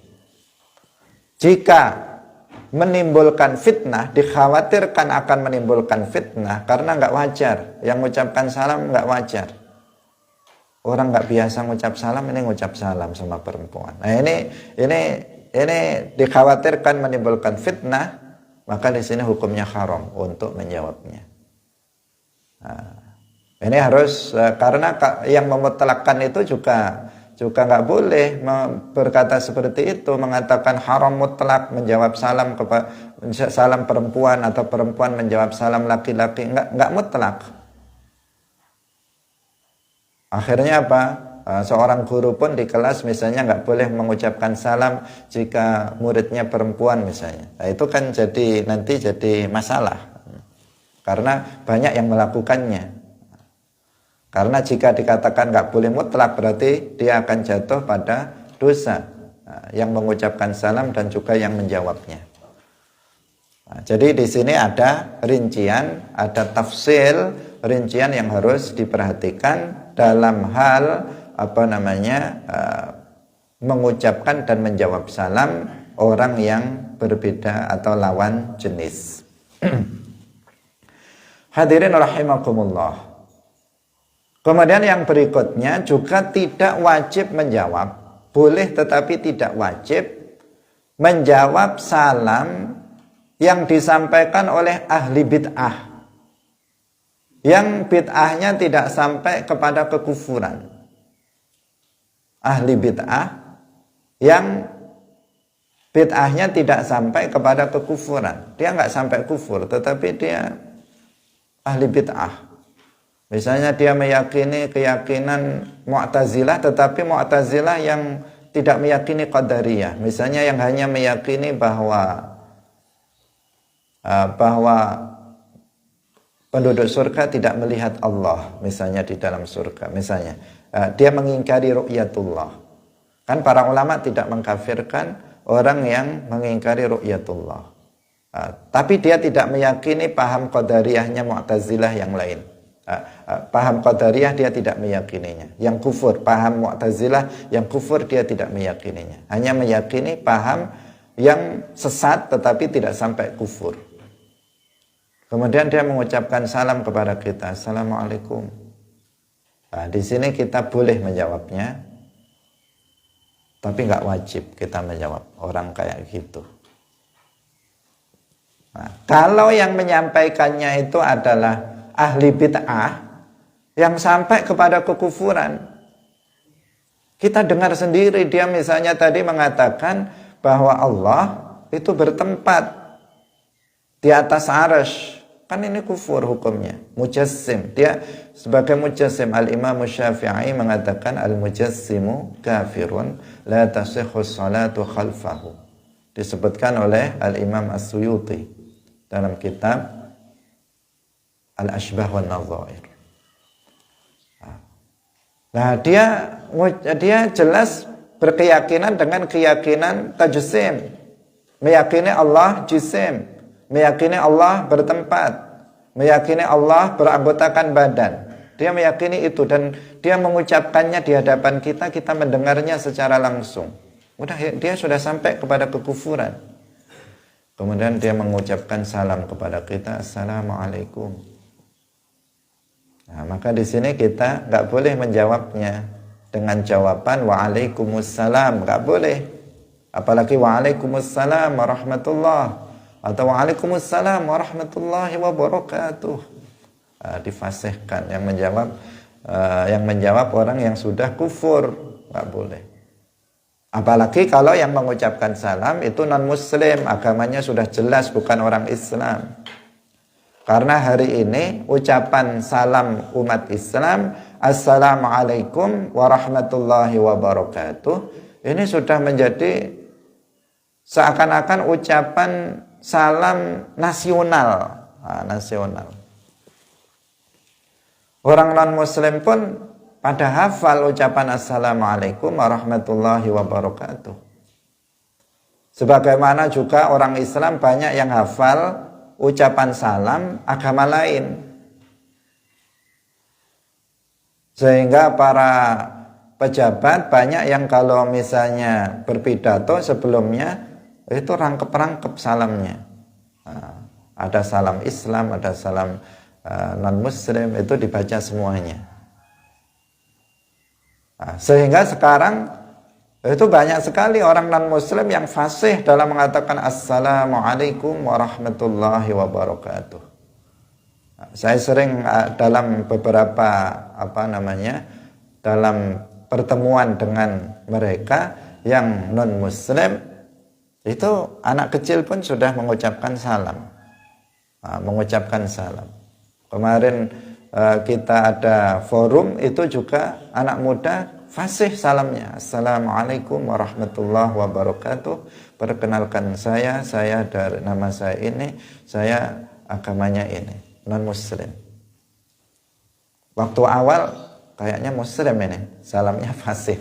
Jika menimbulkan fitnah, dikhawatirkan akan menimbulkan fitnah, karena nggak wajar, yang mengucapkan salam nggak wajar. Orang nggak biasa ngucap salam, ini ngucap salam sama perempuan. Nah ini dikhawatirkan menimbulkan fitnah, maka di sini hukumnya haram untuk menjawabnya. Nah, ini harus, karena yang memutlakkan itu juga nggak boleh berkata seperti itu, mengatakan haram mutlak menjawab salam kepada salam perempuan atau perempuan menjawab salam laki-laki, nggak mutlak. Akhirnya apa? Seorang guru pun di kelas misalnya nggak boleh mengucapkan salam jika muridnya perempuan misalnya. Nah, itu kan nanti jadi masalah, karena banyak yang melakukannya. Karena jika dikatakan nggak boleh mutlak, berarti dia akan jatuh pada dosa, yang mengucapkan salam dan juga yang menjawabnya. Jadi di sini ada rincian, ada tafsil, rincian yang harus diperhatikan dalam hal mengucapkan dan menjawab salam orang yang berbeda atau lawan jenis. Hadirin rahimakumullah. Kemudian yang berikutnya juga tidak wajib menjawab, boleh tetapi tidak wajib menjawab salam yang disampaikan oleh ahli bid'ah, yang bid'ahnya tidak sampai kepada kekufuran. Ahli bid'ah yang bid'ahnya tidak sampai kepada kekufuran, dia nggak sampai kufur, tetapi dia ahli bid'ah. Misalnya dia meyakini keyakinan Mu'tazilah, tetapi Mu'tazilah yang tidak meyakini Qadariyah. Misalnya yang hanya meyakini bahwa penduduk surga tidak melihat Allah, misalnya di dalam surga, misalnya dia mengingkari ru'yatullah. Kan para ulama tidak mengkafirkan orang yang mengingkari ru'yatullah. Tapi dia tidak meyakini paham qadariyahnya Mu'tazilah yang lain. Paham qadariyah dia tidak meyakininya. Yang kufur, paham Mu'tazilah yang kufur dia tidak meyakininya. Hanya meyakini paham yang sesat tetapi tidak sampai kufur. Kemudian dia mengucapkan salam kepada kita, Assalamualaikum. Nah, di sini kita boleh menjawabnya, tapi nggak wajib kita menjawab orang kayak gitu. Nah, kalau yang menyampaikannya itu adalah ahli bid'ah yang sampai kepada kekufuran, kita dengar sendiri dia misalnya tadi mengatakan bahwa Allah itu bertempat di atas arsy. Kan ini kufur hukumnya, mujassim. Dia sebagai mujassim, Al-Imam Syafi'i mengatakan al-mujassimu kafirun la tasihhu salatu khalfahu. Disebutkan oleh Al-Imam As-Suyuti dalam kitab Al-Ashbah wan Nadhair. Nah, dia jelas berkeyakinan dengan keyakinan tajsim. Meyakini Allah jisim, meyakini Allah bertempat, meyakini Allah beranggotakan badan. Dia meyakini itu dan dia mengucapkannya di hadapan kita, kita mendengarnya secara langsung. Udah, dia sudah sampai kepada kekufuran. Kemudian dia mengucapkan salam kepada kita, Assalamualaikum. Nah, maka di sini kita nggak boleh menjawabnya dengan jawaban Waalaikumsalam, nggak boleh. Apalagi Waalaikumsalam warahmatullah atau Waalaikumsalam warahmatullahi wabarakatuh. Difasihkan yang menjawab orang yang sudah kufur, nggak boleh. Apalagi kalau yang mengucapkan salam itu non muslim, agamanya sudah jelas bukan orang Islam. Karena hari ini ucapan salam umat Islam, Assalamualaikum warahmatullahi wabarakatuh, ini sudah menjadi seakan-akan ucapan salam nasional. Nasional. Orang non-muslim pun pada hafal ucapan Assalamualaikum warahmatullahi wabarakatuh. Sebagaimana juga orang Islam banyak yang hafal ucapan salam agama lain. Sehingga para pejabat banyak yang kalau misalnya berpidato sebelumnya itu rangkep-rangkep salamnya. Ada salam Islam, ada salam non-muslim, itu dibaca semuanya. Sehingga sekarang itu banyak sekali orang non-muslim yang fasih dalam mengatakan Assalamualaikum warahmatullahi wabarakatuh. Saya sering dalam beberapa dalam pertemuan dengan mereka yang non-muslim, itu anak kecil pun sudah mengucapkan salam. Mengucapkan salam. Kemarin kita ada forum, itu juga anak muda fasih salamnya. Assalamualaikum warahmatullahi wabarakatuh. Perkenalkan saya dari nama saya ini, saya agamanya ini, non-muslim. Waktu awal kayaknya muslim ini, salamnya fasih.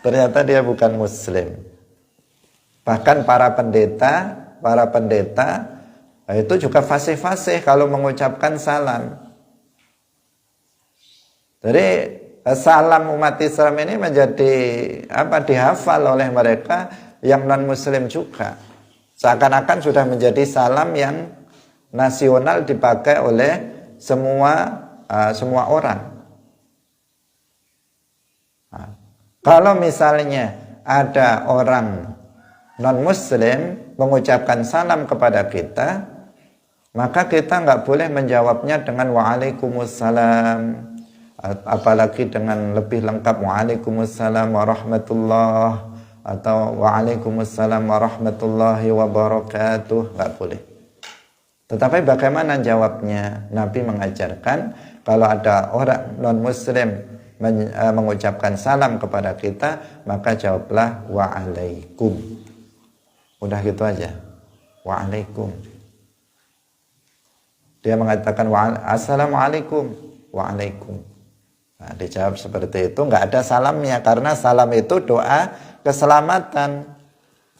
Ternyata dia bukan muslim. Bahkan para pendeta itu juga fasih-fasih kalau mengucapkan salam. Jadi salam umat Islam ini menjadi dihafal oleh mereka yang non-muslim juga. Seakan-akan sudah menjadi salam yang nasional dipakai oleh semua orang. Kalau misalnya ada orang non-muslim mengucapkan salam kepada kita, maka kita nggak boleh menjawabnya dengan Waalaikumsalam, apalagi dengan lebih lengkap Waalaikumsalam warahmatullah atau Waalaikumsalam warahmatullahi wabarakatuh, nggak boleh. Tetapi bagaimana jawabnya? Nabi mengajarkan kalau ada orang non-muslim mengucapkan salam kepada kita, maka jawablah Waalaikum. Udah gitu aja. Waalaikum. Dia mengatakan assalamualaikum, waalaikum. Nah, dijawab seperti itu, nggak ada salamnya, karena salam itu doa keselamatan.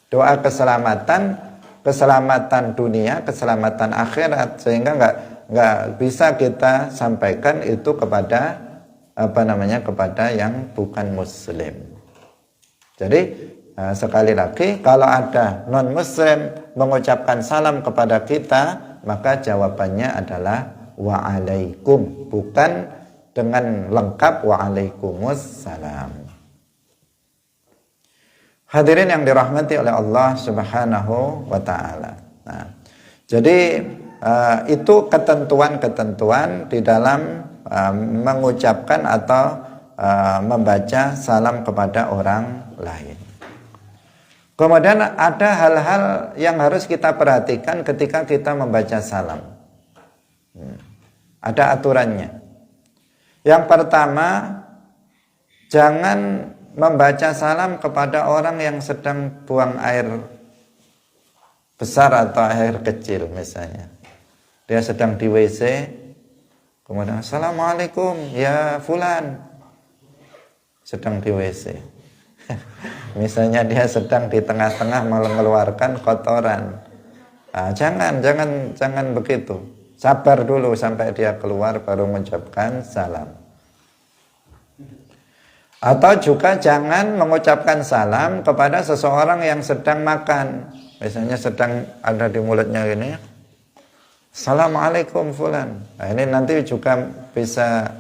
Doa keselamatan, keselamatan dunia, keselamatan akhirat, sehingga nggak bisa kita sampaikan itu kepada kepada yang bukan muslim. Jadi sekali lagi, kalau ada non muslim mengucapkan salam kepada kita, maka jawabannya adalah waalaikum, bukan dengan lengkap waalaikumsalam. Hadirin yang dirahmati oleh Allah Subhanahu wa taala. Nah, jadi itu ketentuan-ketentuan di dalam mengucapkan atau membaca salam kepada orang lain. Kemudian ada hal-hal yang harus kita perhatikan ketika kita membaca salam. Ada aturannya. Yang pertama, jangan membaca salam kepada orang yang sedang buang air besar atau air kecil misalnya. Dia sedang di WC, kemudian assalamualaikum ya fulan, sedang di WC. Misalnya dia sedang di tengah-tengah mengeluarkan kotoran. Nah, jangan begitu. Sabar dulu sampai dia keluar baru mengucapkan salam. Atau juga jangan mengucapkan salam kepada seseorang yang sedang makan. Misalnya sedang ada di mulutnya ini, assalamualaikum fulan. Nah, ini nanti juga bisa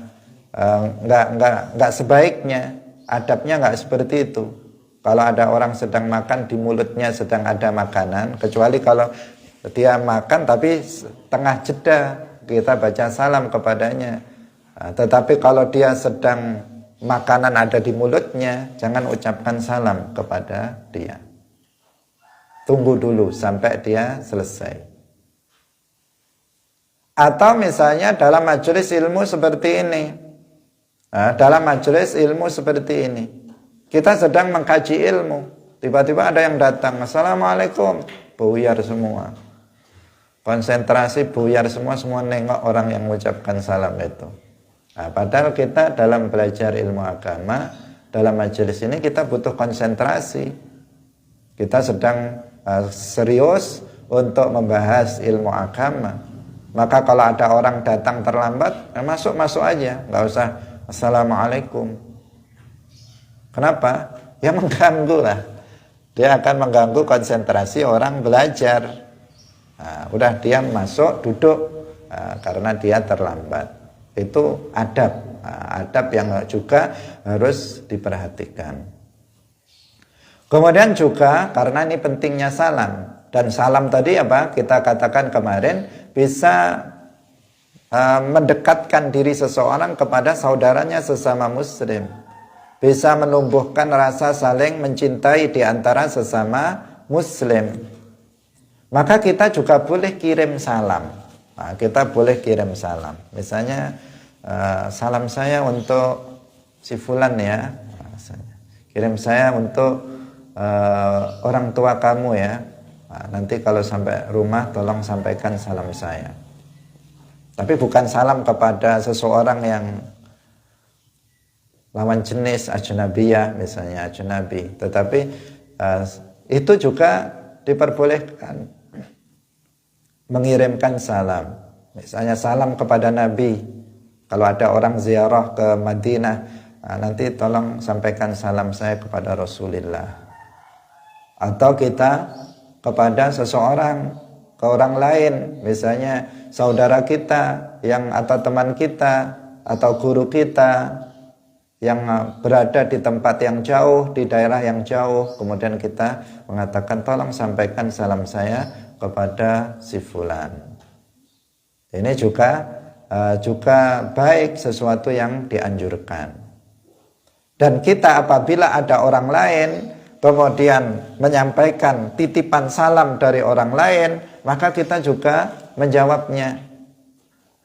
nggak sebaiknya, adabnya nggak seperti itu. Kalau ada orang sedang makan, di mulutnya sedang ada makanan, kecuali kalau dia makan tapi tengah jeda, kita baca salam kepadanya. Nah, tetapi kalau dia sedang makanan ada di mulutnya, jangan ucapkan salam kepada dia. Tunggu dulu sampai dia selesai. Atau misalnya dalam majelis ilmu seperti ini. Nah, dalam majelis ilmu seperti ini, kita sedang mengkaji ilmu, tiba-tiba ada yang datang, assalamualaikum, buyar semua. Konsentrasi buyar semua nengok orang yang mengucapkan salam itu. Nah, padahal kita dalam belajar ilmu agama, dalam majelis ini kita butuh konsentrasi. Kita sedang serius untuk membahas ilmu agama. Maka kalau ada orang datang terlambat, masuk aja, nggak usah assalamualaikum. Kenapa? Ya mengganggu lah. Dia akan mengganggu konsentrasi orang belajar. Nah, udah dia masuk duduk karena dia terlambat. Itu adab, adab yang juga harus diperhatikan. Kemudian juga karena ini pentingnya salam, dan salam tadi apa kita katakan kemarin bisa mendekatkan diri seseorang kepada saudaranya sesama muslim, bisa menumbuhkan rasa saling mencintai di antara sesama muslim. Maka kita juga boleh kirim salam. Nah, kita boleh kirim salam. Misalnya salam saya untuk si fulan ya. Kirim saya untuk orang tua kamu ya. Nah, nanti kalau sampai rumah tolong sampaikan salam saya. Tapi bukan salam kepada seseorang yang lawan jenis, ajnabiyah misalnya, ajnabi. Tetapi itu juga diperbolehkan. Mengirimkan salam, misalnya salam kepada Nabi. Kalau ada orang ziarah ke Madinah, nanti tolong sampaikan salam saya kepada Rasulullah. Atau kita kepada seseorang, ke orang lain, misalnya saudara kita yang atau teman kita atau guru kita yang berada di tempat yang jauh, di daerah yang jauh, kemudian kita mengatakan tolong sampaikan salam saya kepada si fulan. Ini juga baik, sesuatu yang dianjurkan. Dan kita apabila ada orang lain kemudian menyampaikan titipan salam dari orang lain, maka kita juga menjawabnya.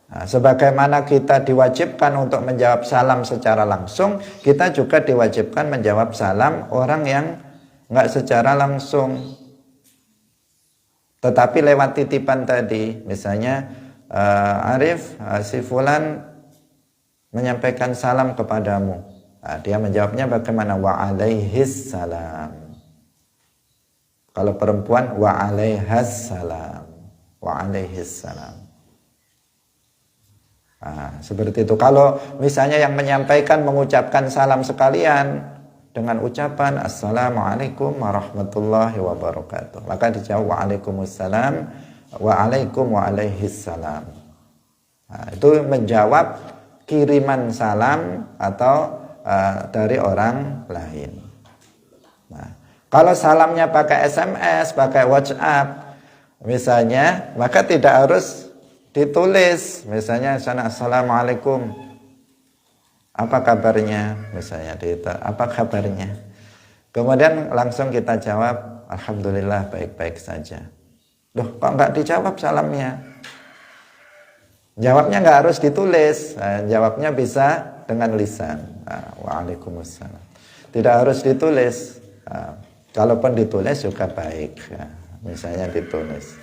Nah, sebagaimana kita diwajibkan untuk menjawab salam secara langsung, kita juga diwajibkan menjawab salam orang yang enggak secara langsung, tetapi lewat titipan tadi. Misalnya Arif, si fulan menyampaikan salam kepadamu. Nah, dia menjawabnya bagaimana? Wa alaihis salam. Kalau perempuan wa alaihas salam. Wa alaihis salam. Nah, seperti itu. Kalau misalnya yang menyampaikan mengucapkan salam sekalian dengan ucapan Assalamualaikum warahmatullahi wabarakatuh, maka dijawab Waalaikumsalam Waalaikum waalaihissalam. Nah, itu menjawab kiriman salam atau dari orang lain. Nah, kalau salamnya pakai SMS, pakai WhatsApp misalnya, maka tidak harus ditulis. Misalnya sana Assalamualaikum, apa kabarnya, misalnya itu, apa kabarnya, kemudian langsung kita jawab Alhamdulillah baik-baik saja. Loh, kok nggak dijawab salamnya? Jawabnya nggak harus ditulis. Nah, jawabnya bisa dengan lisan. Nah, Waalaikumsalam. Tidak harus ditulis. Nah, kalaupun ditulis juga baik. Nah, misalnya ditulis.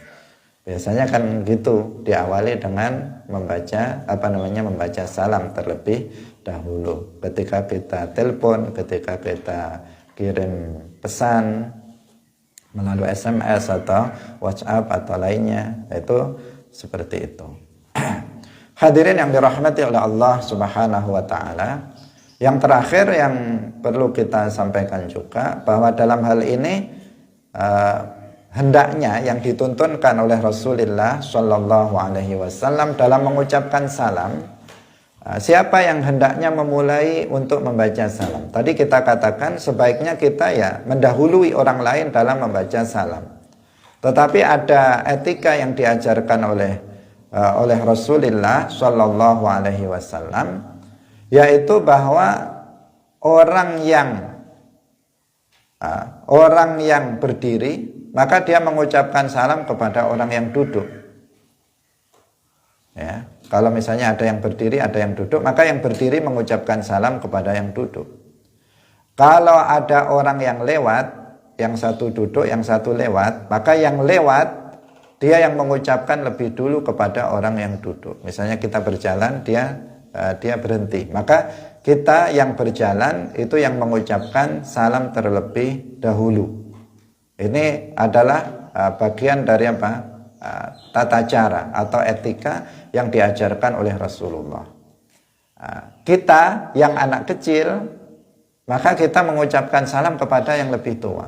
Biasanya kan gitu, diawali dengan membaca salam terlebih dahulu. Ketika kita telepon, ketika kita kirim pesan melalui SMS atau WhatsApp atau lainnya, itu seperti itu. Hadirin yang dirahmati oleh Allah Subhanahu wa taala, yang terakhir yang perlu kita sampaikan juga bahwa dalam hal ini hendaknya yang dituntunkan oleh Rasulullah Shallallahu Alaihi Wasallam dalam mengucapkan salam, siapa yang hendaknya memulai untuk membaca salam. Tadi kita katakan sebaiknya kita ya mendahului orang lain dalam membaca salam. Tetapi ada etika yang diajarkan oleh Rasulullah Shallallahu Alaihi Wasallam, yaitu bahwa orang yang berdiri maka dia mengucapkan salam kepada orang yang duduk. Ya, kalau misalnya ada yang berdiri, ada yang duduk, maka yang berdiri mengucapkan salam kepada yang duduk. Kalau ada orang yang lewat, yang satu duduk, yang satu lewat, maka yang lewat dia yang mengucapkan lebih dulu kepada orang yang duduk. Misalnya kita berjalan, dia berhenti, maka kita yang berjalan itu yang mengucapkan salam terlebih dahulu. Ini adalah bagian dari tata cara atau etika yang diajarkan oleh Rasulullah. Kita yang anak kecil, maka kita mengucapkan salam kepada yang lebih tua.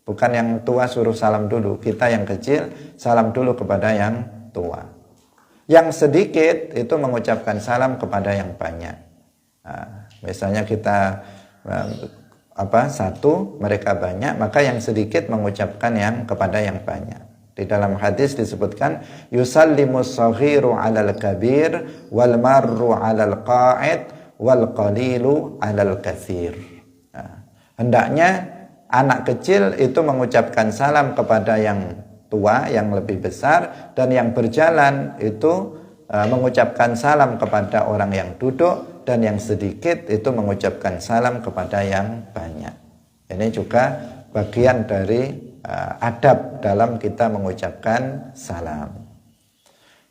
Bukan yang tua suruh salam dulu, kita yang kecil salam dulu kepada yang tua. Yang sedikit itu mengucapkan salam kepada yang banyak. Misalnya kita satu, mereka banyak, maka yang sedikit mengucapkan yang kepada yang banyak. Di dalam hadis disebutkan yusallimus saghiru 'alal kabir wal marru 'alal qa'id wal qalilu 'alal katsir. Hendaknya anak kecil itu mengucapkan salam kepada yang tua, yang lebih besar, dan yang berjalan itu mengucapkan salam kepada orang yang duduk, dan yang sedikit itu mengucapkan salam kepada yang banyak. Ini juga bagian dari adab dalam kita mengucapkan salam.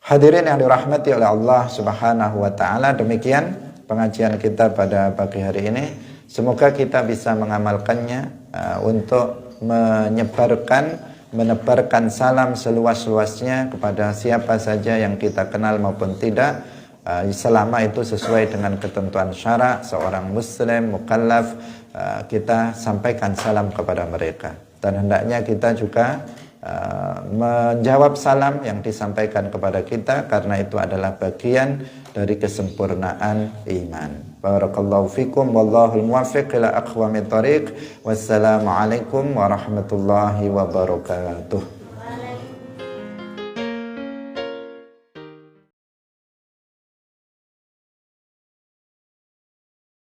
Hadirin yang dirahmati oleh Allah Subhanahu wa taala, demikian pengajian kita pada pagi hari ini. Semoga kita bisa mengamalkannya untuk menebarkan salam seluas-luasnya kepada siapa saja yang kita kenal maupun tidak, selama itu sesuai dengan ketentuan syarak seorang muslim mukallaf, kita sampaikan salam kepada mereka. Dan hendaknya kita juga menjawab salam yang disampaikan kepada kita, karena itu adalah bagian dari kesempurnaan iman. Barakallahu fikum wallahul muwaffiq ila aqwamit thoriq. Wassalamualaikum warahmatullahi wabarakatuh.